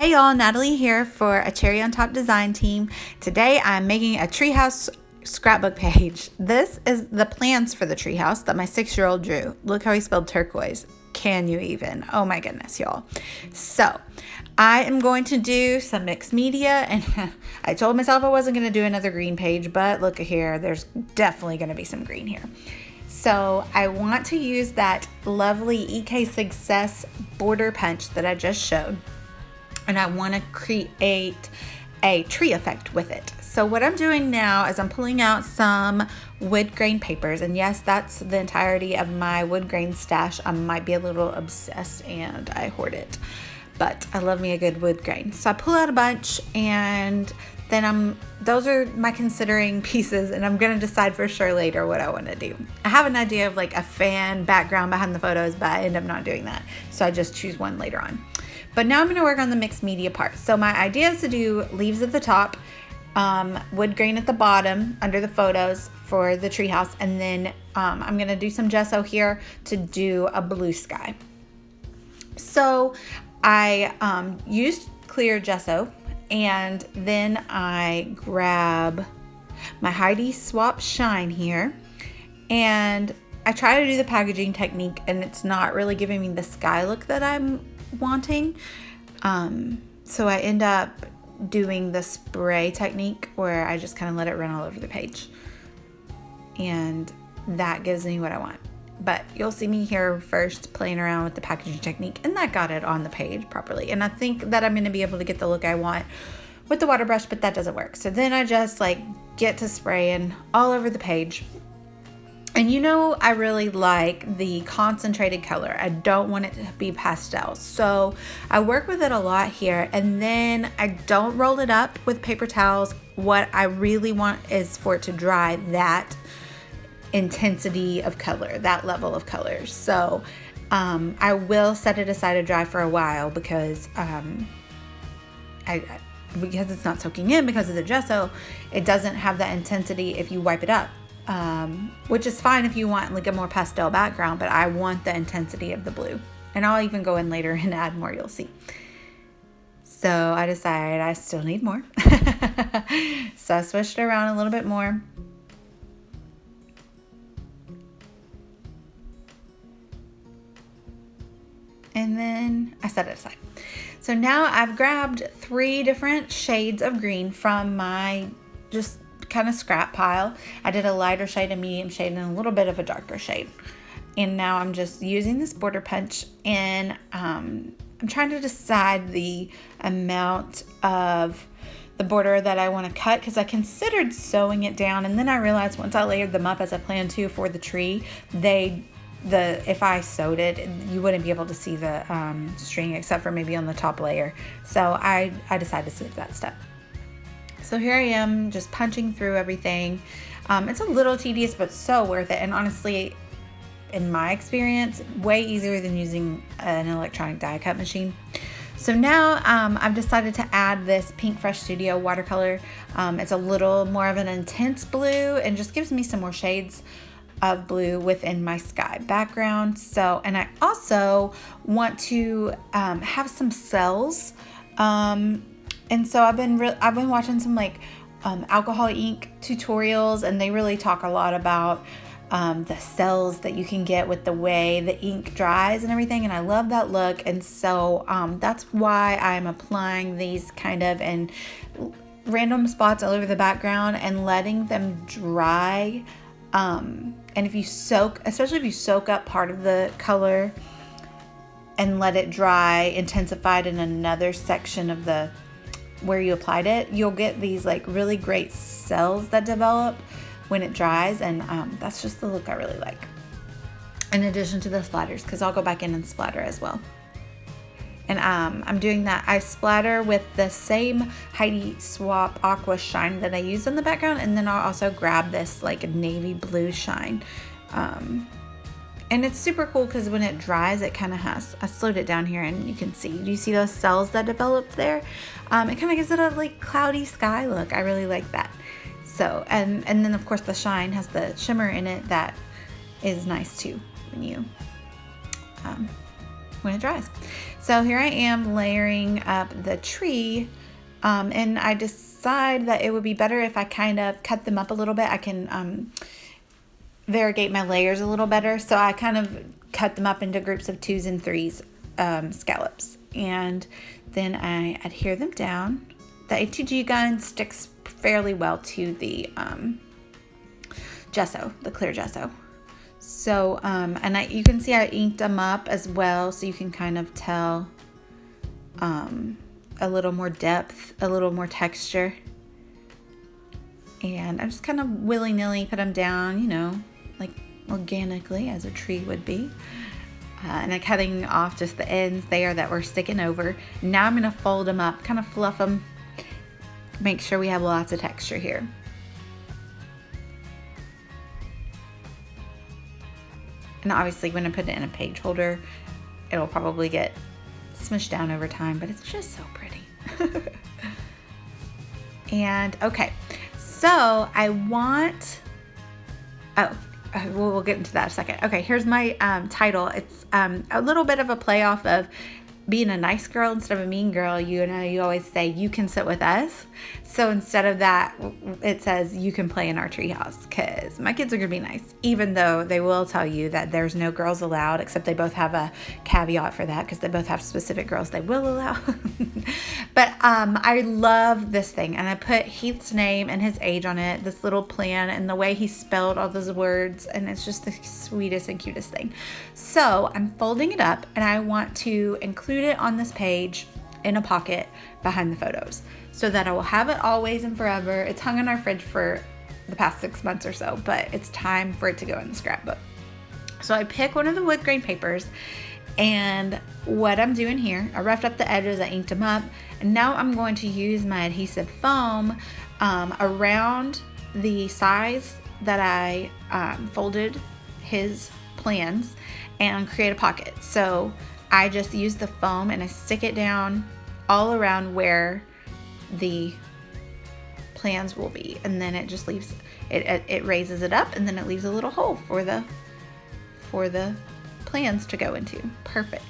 Hey y'all, Natalie here for a Cherry on Top design team. Today I'm making a treehouse scrapbook page. This is the plans for the treehouse that my 6-year-old drew. Look how he spelled turquoise. Can you even? Oh my goodness, y'all. So I am going to do some mixed media, and I told myself I wasn't going to do another green page, but look at here, there's definitely going to be some green here. So I want to use that lovely EK Success border punch that I just showed, and I want to create a tree effect with it. So what I'm doing now is I'm pulling out some wood grain papers, and yes, that's the entirety of my wood grain stash. I might be a little obsessed and I hoard it, but I love me a good wood grain. So I pull out a bunch, and then those are my considering pieces, and I'm gonna decide for sure later what I want to do. I have an idea of like a fan background behind the photos, but I end up not doing that, so I just choose one later on. But now I'm going to work on the mixed media part. So my idea is to do leaves at the top, wood grain at the bottom under the photos for the treehouse, and then I'm going to do some gesso here to do a blue sky. So I used clear gesso, and then I grab my Heidi Swap Shine here, and I try to do the packaging technique, and it's not really giving me the sky look that I'm wanting. So I end up doing the spray technique where I just kind of let it run all over the page, and that gives me what I want. But you'll see me here first playing around with the packaging technique, and that got it on the page properly. And I think that I'm going to be able to get the look I want with the water brush, but that doesn't work. So then I just like get to spraying all over the page. And you know, I really like the concentrated color. I don't want it to be pastel. So I work with it a lot here, and then I don't roll it up with paper towels. What I really want is for it to dry that intensity of color, that level of color. So I will set it aside to dry for a while because because it's not soaking in because of the gesso, it doesn't have that intensity if you wipe it up. Which is fine if you want like a more pastel background, but I want the intensity of the blue. And I'll even go in later and add more, you'll see. So I decided I still need more. So I switched it around a little bit more. And then I set it aside. So now I've grabbed 3 different shades of green from my just kind of scrap pile. I did a lighter shade, a medium shade, and a little bit of a darker shade. And now I'm just using this border punch, and I'm trying to decide the amount of the border that I want to cut, because I considered sewing it down, and then I realized once I layered them up as I planned to for the tree, if I sewed it, you wouldn't be able to see the string except for maybe on the top layer. So I decided to skip that step. So here I am just punching through everything. It's a little tedious, but so worth it. And honestly, in my experience, way easier than using an electronic die cut machine. So now I've decided to add this Pink Fresh Studio watercolor. It's a little more of an intense blue and just gives me some more shades of blue within my sky background. So, and I also want to have some cells. And so I've been watching some like alcohol ink tutorials, and they really talk a lot about the cells that you can get with the way the ink dries and everything, and I love that look. And so that's why I'm applying these kind of in random spots all over the background and letting them dry. And especially if you soak up part of the color and let it dry intensified in another section of the where you applied it, you'll get these like really great cells that develop when it dries, and that's just the look I really like. In addition to the splatters, because I'll go back in and splatter as well. And I'm doing that. I splatter with the same Heidi Swap Aqua Shine that I used in the background, and then I'll also grab this like navy blue shine. And it's super cool because when it dries, it kind of has, I slowed it down here and you can see, do you see those cells that developed there? It kind of gives it a like cloudy sky look. I really like that. So, and then of course the shine has the shimmer in it that is nice too when you when it dries. So here I am layering up the tree, and I decide that it would be better if I kind of cut them up a little bit. I can variegate my layers a little better. So I kind of cut them up into groups of 2s and 3s scallops, and then I adhere them down. The ATG gun sticks fairly well to the gesso, the clear gesso. So, and you can see I inked them up as well, so you can kind of tell a little more depth, a little more texture. And I just kind of willy-nilly put them down, you know, like organically as a tree would be. And I'm cutting off just the ends there that were sticking over. Now I'm going to fold them up, kind of fluff them, make sure we have lots of texture here. And obviously when I put it in a page holder, it'll probably get smushed down over time, but it's just so pretty. And okay, so I want, we'll get into that in a second. Okay, here's my title. It's a little bit of a play off of being a nice girl instead of a mean girl. You know, you always say, you can sit with us. So instead of that, it says, you can play in our treehouse, because my kids are going to be nice, even though they will tell you that there's no girls allowed, except they both have a caveat for that, because they both have specific girls they will allow. But I love this thing, and I put Heath's name and his age on it, this little plan, and the way he spelled all those words, and it's just the sweetest and cutest thing. So I'm folding it up, and I want to include it on this page in a pocket behind the photos, so that I will have it always and forever. It's hung in our fridge for the past 6 months or so, but it's time for it to go in the scrapbook. So I pick one of the wood grain papers, and what I'm doing here, I roughed up the edges, I inked them up, and now I'm going to use my adhesive foam around the size that I folded his plans and create a pocket. So I just use the foam and I stick it down all around where the plans will be, and then it just leaves it raises it up, and then it leaves a little hole for the plans to go into. Perfect.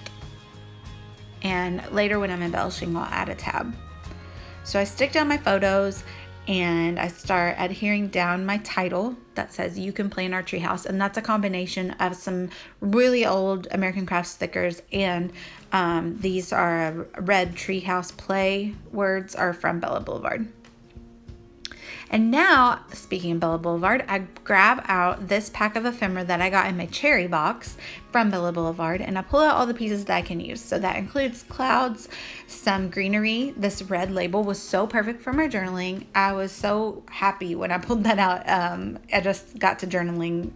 And later when I'm embellishing, I'll add a tab. So I stick down my photos and I start adhering down my title that says, you can play in our treehouse, and that's a combination of some really old American Crafts stickers, and these are red treehouse play words are from Bella Boulevard. And now, speaking of Bella Boulevard, I grab out this pack of ephemera that I got in my cherry box from Bella Boulevard, and I pull out all the pieces that I can use. So that includes clouds, some greenery. This red label was so perfect for my journaling. I was so happy when I pulled that out. I just got to journaling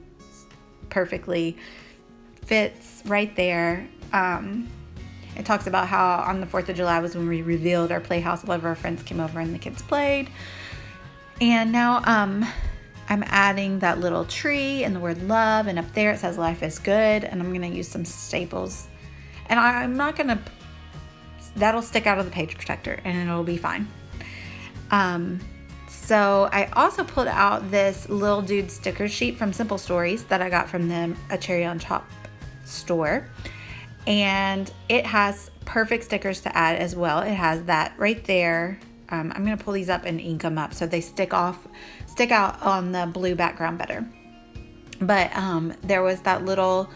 perfectly. Fits right there. It talks about how on the 4th of July was when we revealed our playhouse. All of our friends came over and the kids played. And now I'm adding that little tree and the word love, and up there it says life is good, and I'm going to use some staples. And I'm not going to, that'll stick out of the page protector and it'll be fine. So I also pulled out this little dude sticker sheet from Simple Stories that I got from them, a Cherry on Top store. And it has perfect stickers to add as well. It has that right there. I'm going to pull these up and ink them up so they stick out on the blue background better. But there was that little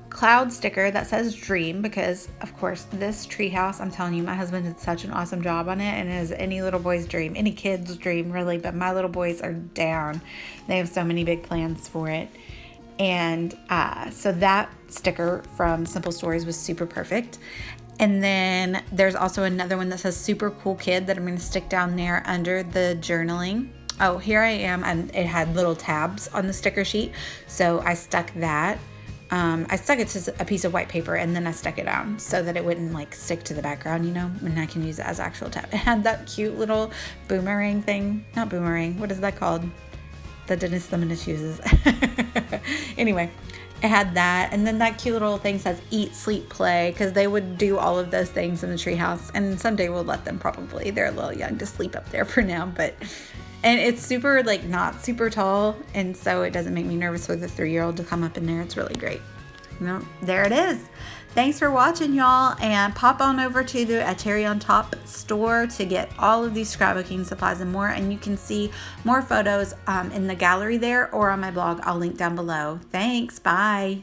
cloud sticker that says dream, because of course this treehouse, I'm telling you, my husband did such an awesome job on it, and it is any little boy's dream, any kid's dream really, but my little boys are down. They have so many big plans for it. And so that sticker from Simple Stories was super perfect. And then there's also another one that says super cool kid that I'm going to stick down there under the journaling. Oh, here I am. And it had little tabs on the sticker sheet. So I stuck that. I stuck it to a piece of white paper, and then I stuck it down so that it wouldn't like stick to the background, you know, and I can use it as actual tab. It had that cute little boomerang thing. Not boomerang. What is that called? That Dennis the Menace uses. Anyway. It had that, and then that cute little thing says eat, sleep, play, because they would do all of those things in the treehouse, and someday we'll let them probably. They're a little young to sleep up there for now, and it's super, like, not super tall, and so it doesn't make me nervous for the 3-year-old to come up in there. It's really great. No, there it is. Thanks for watching, y'all, and pop on over to the A Cherry on Top store to get all of these scrapbooking supplies and more, and you can see more photos in the gallery there or on my blog. I'll link down below. Thanks. Bye.